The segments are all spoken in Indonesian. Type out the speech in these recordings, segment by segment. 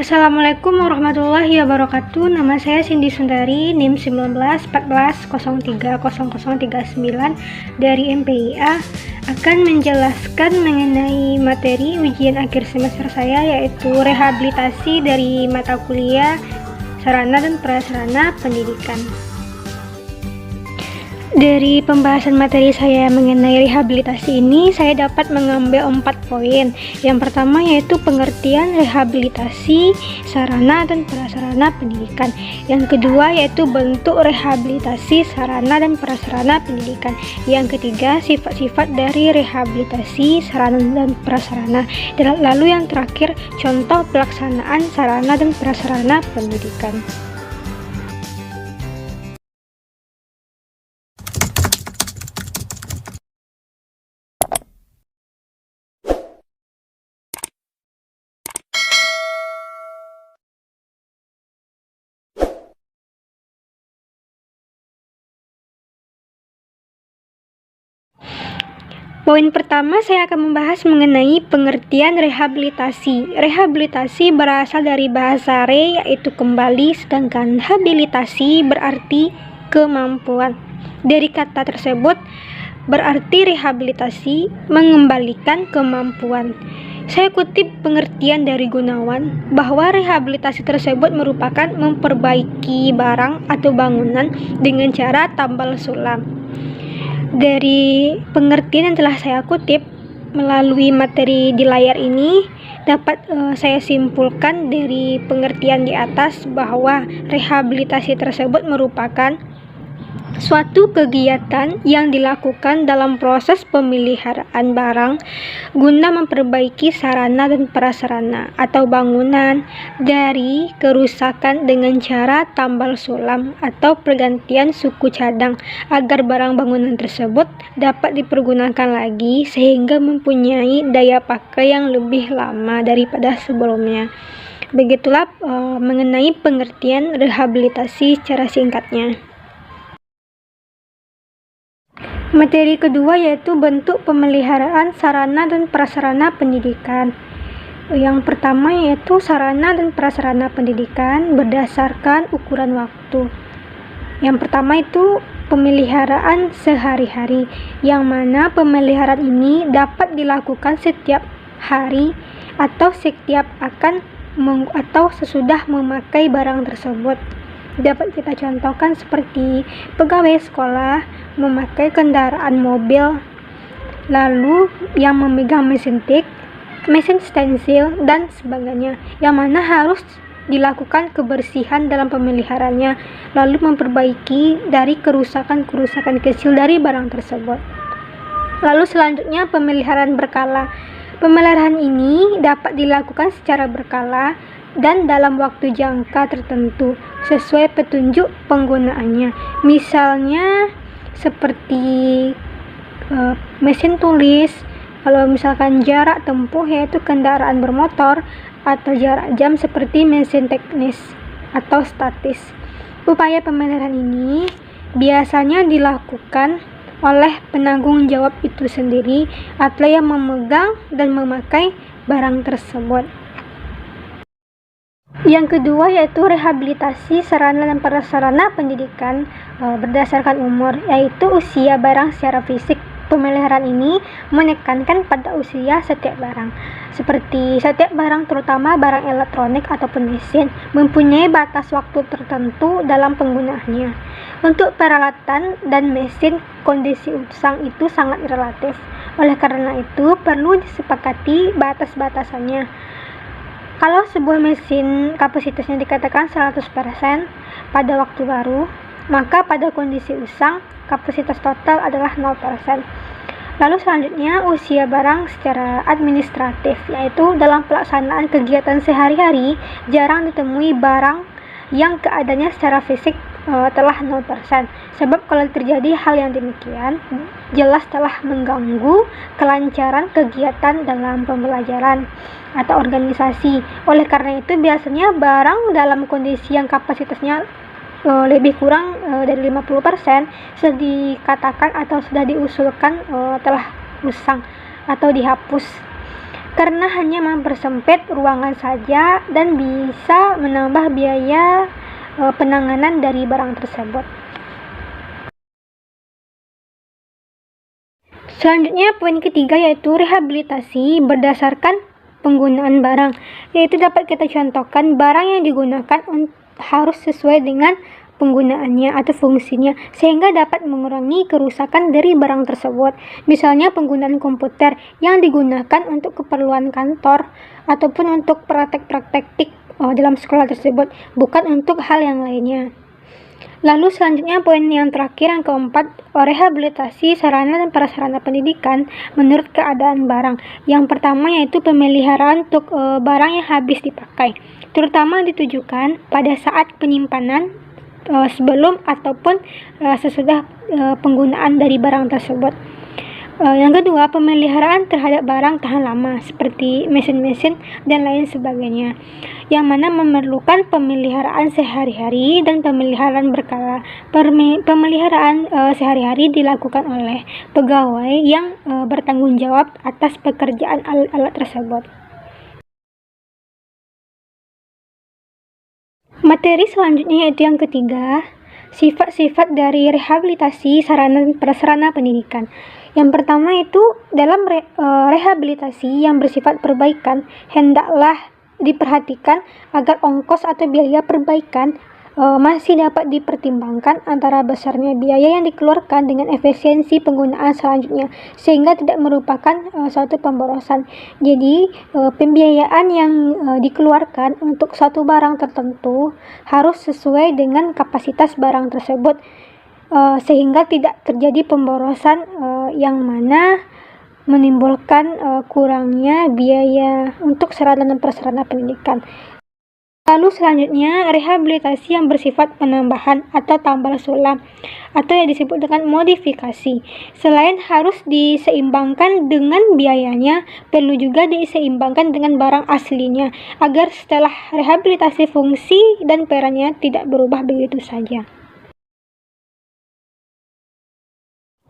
Assalamualaikum warahmatullahi wabarakatuh. Nama saya Cindy Sundari, NIM 191401300039 dari MPIA, akan menjelaskan mengenai materi ujian akhir semester saya, yaitu rehabilitasi dari mata kuliah sarana dan prasarana pendidikan. Dari pembahasan materi saya mengenai rehabilitasi ini, saya dapat mengambil 4 poin. Yang pertama yaitu pengertian rehabilitasi sarana dan prasarana pendidikan. Yang kedua yaitu bentuk rehabilitasi sarana dan prasarana pendidikan. Yang ketiga, sifat-sifat dari rehabilitasi sarana dan prasarana. Lalu yang terakhir, contoh pelaksanaan sarana dan prasarana pendidikan. Poin pertama, saya akan membahas mengenai pengertian rehabilitasi. Rehabilitasi berasal dari bahasa re, yaitu kembali, sedangkan habilitasi berarti kemampuan. Dari kata tersebut berarti rehabilitasi mengembalikan kemampuan. Saya kutip pengertian dari Gunawan bahwa rehabilitasi tersebut merupakan memperbaiki barang atau bangunan dengan cara tambal sulam. Dari pengertian yang telah saya kutip melalui materi di layar ini, dapat saya simpulkan dari pengertian di atas bahwa rehabilitasi tersebut merupakan suatu kegiatan yang dilakukan dalam proses pemeliharaan barang guna memperbaiki sarana dan prasarana atau bangunan dari kerusakan dengan cara tambal sulam atau pergantian suku cadang agar barang bangunan tersebut dapat dipergunakan lagi sehingga mempunyai daya pakai yang lebih lama daripada sebelumnya. Begitulah mengenai pengertian rehabilitasi secara singkatnya. Materi kedua yaitu bentuk pemeliharaan sarana dan prasarana pendidikan. Yang pertama yaitu sarana dan prasarana pendidikan berdasarkan ukuran waktu. Yang pertama itu pemeliharaan sehari-hari, yang mana pemeliharaan ini dapat dilakukan setiap hari atau setiap atau sesudah memakai barang tersebut. Dapat kita contohkan seperti pegawai sekolah memakai kendaraan mobil, lalu yang memegang mesin tik, mesin stensil, dan sebagainya, yang mana harus dilakukan kebersihan dalam pemeliharaannya, lalu memperbaiki dari kerusakan-kerusakan kecil dari barang tersebut. Lalu selanjutnya pemeliharaan berkala. Pemeliharaan ini dapat dilakukan secara berkala dan dalam waktu jangka tertentu sesuai petunjuk penggunaannya. Misalnya seperti mesin tulis, kalau misalkan jarak tempuh yaitu kendaraan bermotor, atau jarak jam seperti mesin teknis atau statis. Upaya pemeliharaan ini biasanya dilakukan oleh penanggung jawab itu sendiri atau yang memegang dan memakai barang tersebut. Yang kedua yaitu rehabilitasi sarana dan prasarana pendidikan berdasarkan umur, yaitu usia barang secara fisik. Pemeliharaan ini menekankan pada usia setiap barang. Seperti setiap barang, terutama barang elektronik ataupun mesin, mempunyai batas waktu tertentu dalam penggunaannya. Untuk peralatan dan mesin, kondisi usang itu sangat relatif. Oleh karena itu, perlu disepakati batas-batasannya. Kalau sebuah mesin kapasitasnya dikatakan 100% pada waktu baru, maka pada kondisi usang, kapasitas total adalah 0%. Lalu selanjutnya usia barang secara administratif, yaitu dalam pelaksanaan kegiatan sehari-hari jarang ditemui barang yang keadaannya secara fisik telah 0%. Sebab kalau terjadi hal yang demikian, jelas telah mengganggu kelancaran kegiatan dalam pembelajaran atau organisasi. Oleh karena itu biasanya barang dalam kondisi yang kapasitasnya lebih kurang dari 50% sudah dikatakan atau sudah diusulkan telah usang atau dihapus. karena hanya mempersempit ruangan saja dan bisa menambah biaya penanganan dari barang tersebut. Selanjutnya poin ketiga yaitu rehabilitasi berdasarkan penggunaan barang, yaitu dapat kita contohkan barang yang digunakan harus sesuai dengan penggunaannya atau fungsinya sehingga dapat mengurangi kerusakan dari barang tersebut. Misalnya penggunaan komputer yang digunakan untuk keperluan kantor ataupun untuk praktek-praktek dalam sekolah tersebut, bukan untuk hal yang lainnya. Lalu selanjutnya poin yang terakhir yang keempat, rehabilitasi sarana dan prasarana pendidikan menurut keadaan barang. Yang pertama yaitu pemeliharaan untuk barang yang habis dipakai, terutama ditujukan pada saat penyimpanan sebelum ataupun sesudah penggunaan dari barang tersebut. Yang kedua, pemeliharaan terhadap barang tahan lama seperti mesin-mesin dan lain sebagainya, yang mana memerlukan pemeliharaan sehari-hari dan pemeliharaan berkala. Pemeliharaan sehari-hari dilakukan oleh pegawai yang bertanggung jawab atas pekerjaan alat-alat tersebut. Materi selanjutnya yaitu yang ketiga, sifat-sifat dari rehabilitasi sarana dan prasarana pendidikan. Yang pertama itu dalam rehabilitasi yang bersifat perbaikan, hendaklah diperhatikan agar ongkos atau biaya perbaikan masih dapat dipertimbangkan antara besarnya biaya yang dikeluarkan dengan efisiensi penggunaan selanjutnya, sehingga tidak merupakan suatu pemborosan. Jadi pembiayaan yang dikeluarkan untuk suatu barang tertentu harus sesuai dengan kapasitas barang tersebut, sehingga tidak terjadi pemborosan yang mana menimbulkan kurangnya biaya untuk sarana dan prasarana pendidikan. Lalu selanjutnya, rehabilitasi yang bersifat penambahan atau tambal sulam atau yang disebut dengan modifikasi. Selain harus diseimbangkan dengan biayanya, perlu juga diseimbangkan dengan barang aslinya agar setelah rehabilitasi fungsi dan perannya tidak berubah begitu saja.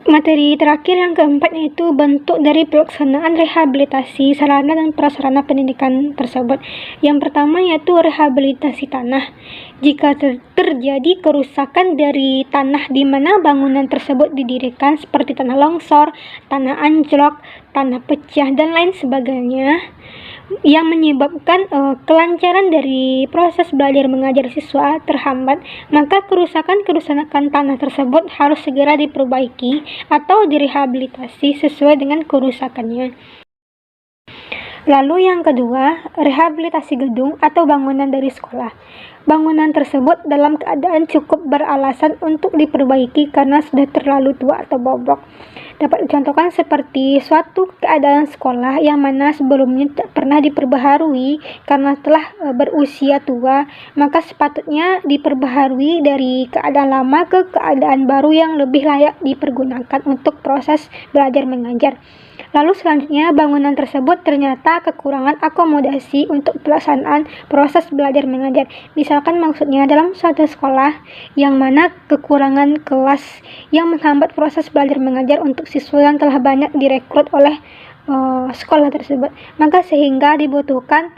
Materi terakhir yang keempat yaitu bentuk dari pelaksanaan rehabilitasi sarana dan prasarana pendidikan tersebut. Yang pertama yaitu rehabilitasi tanah. Jika terjadi kerusakan dari tanah di mana bangunan tersebut didirikan seperti tanah longsor, tanah anjlok, tanah pecah, dan lain sebagainya, yang menyebabkan kelancaran dari proses belajar mengajar siswa terhambat, maka kerusakan tanah tersebut harus segera diperbaiki atau direhabilitasi sesuai dengan kerusakannya. Lalu yang kedua, rehabilitasi gedung atau bangunan dari sekolah. Bangunan tersebut dalam keadaan cukup beralasan untuk diperbaiki karena sudah terlalu tua atau bobrok. Dapat dicontohkan seperti suatu keadaan sekolah yang mana sebelumnya tidak pernah diperbaharui karena telah berusia tua, maka sepatutnya diperbaharui dari keadaan lama ke keadaan baru yang lebih layak dipergunakan untuk proses belajar mengajar. Lalu selanjutnya, bangunan tersebut ternyata kekurangan akomodasi untuk pelaksanaan proses belajar mengajar. Misalkan maksudnya dalam suatu sekolah yang mana kekurangan kelas yang menghambat proses belajar mengajar untuk siswa yang telah banyak direkrut oleh sekolah tersebut, maka sehingga dibutuhkan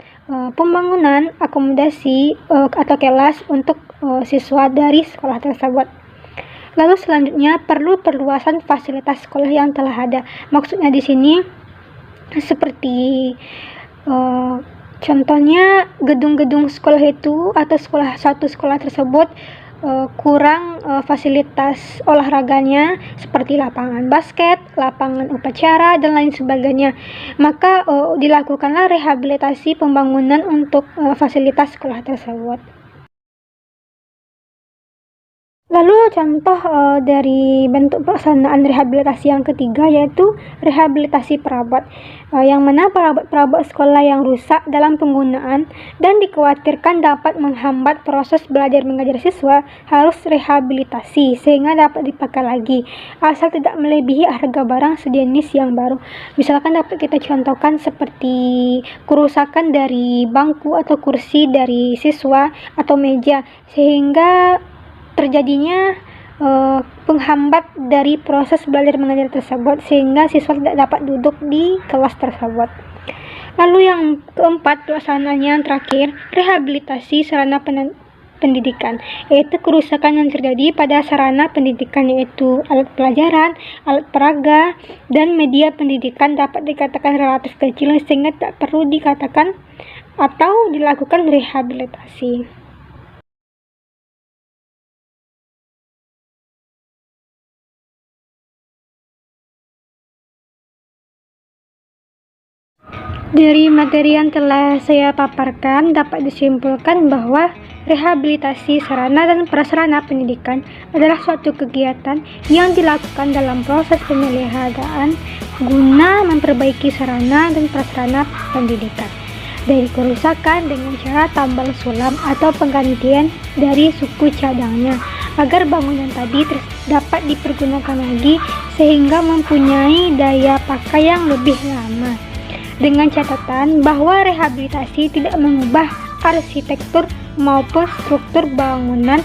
pembangunan akomodasi atau kelas untuk siswa dari sekolah tersebut. Lalu selanjutnya, perlu perluasan fasilitas sekolah yang telah ada. Maksudnya di sini seperti contohnya gedung-gedung sekolah itu atau satu sekolah tersebut kurang fasilitas olahraganya seperti lapangan basket, lapangan upacara, dan lain sebagainya. Maka dilakukanlah rehabilitasi pembangunan untuk fasilitas sekolah tersebut. Lalu contoh dari bentuk pelaksanaan rehabilitasi yang ketiga yaitu rehabilitasi perabot, yang mana perabot sekolah yang rusak dalam penggunaan dan dikhawatirkan dapat menghambat proses belajar mengajar siswa harus rehabilitasi sehingga dapat dipakai lagi, asal tidak melebihi harga barang sejenis yang baru. Misalkan dapat kita contohkan seperti kerusakan dari bangku atau kursi dari siswa atau meja sehingga terjadinya penghambat dari proses belajar mengajar tersebut sehingga siswa tidak dapat duduk di kelas tersebut. Lalu yang keempat, pelaksanaannya yang terakhir, rehabilitasi sarana pendidikan, yaitu kerusakan yang terjadi pada sarana pendidikan, yaitu alat pelajaran, alat peraga, dan media pendidikan dapat dikatakan relatif kecil sehingga tak perlu dikatakan atau dilakukan rehabilitasi. Dari materi yang telah saya paparkan, dapat disimpulkan bahwa rehabilitasi sarana dan prasarana pendidikan adalah suatu kegiatan yang dilakukan dalam proses pemeliharaan guna memperbaiki sarana dan prasarana pendidikan dari kerusakan dengan cara tambal sulam atau penggantian dari suku cadangnya agar bangunan tadi dapat dipergunakan lagi sehingga mempunyai daya pakai yang lebih lama. Dengan catatan bahwa rehabilitasi tidak mengubah arsitektur maupun struktur bangunan,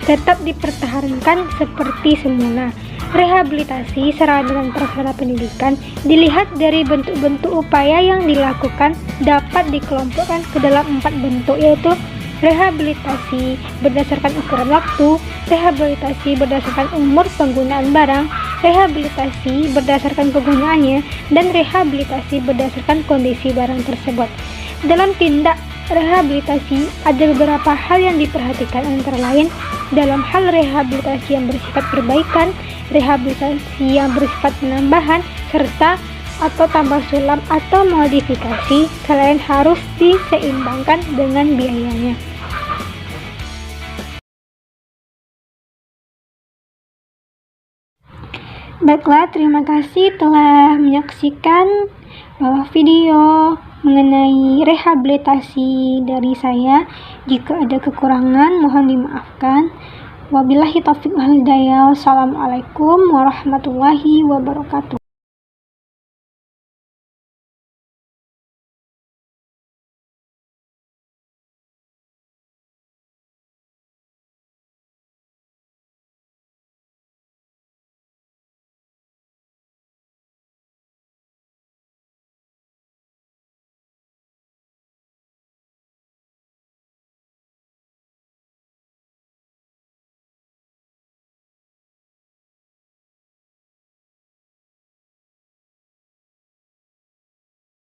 tetap dipertahankan seperti semula. Rehabilitasi sarana dan prasarana pendidikan dilihat dari bentuk-bentuk upaya yang dilakukan dapat dikelompokkan ke dalam 4 bentuk, yaitu rehabilitasi berdasarkan ukuran waktu, rehabilitasi berdasarkan umur penggunaan barang, rehabilitasi berdasarkan penggunaannya, dan rehabilitasi berdasarkan kondisi barang tersebut. Dalam tindak rehabilitasi ada beberapa hal yang diperhatikan, antara lain dalam hal rehabilitasi yang bersifat perbaikan, rehabilitasi yang bersifat penambahan, serta atau tambah sulam atau modifikasi, selain harus diseimbangkan dengan biayanya. Baiklah, terima kasih telah menyaksikan video mengenai rehabilitasi dari saya. Jika ada kekurangan mohon dimaafkan. Wabillahi taufiq wal hidayah. Wassalamualaikum warahmatullahi wabarakatuh.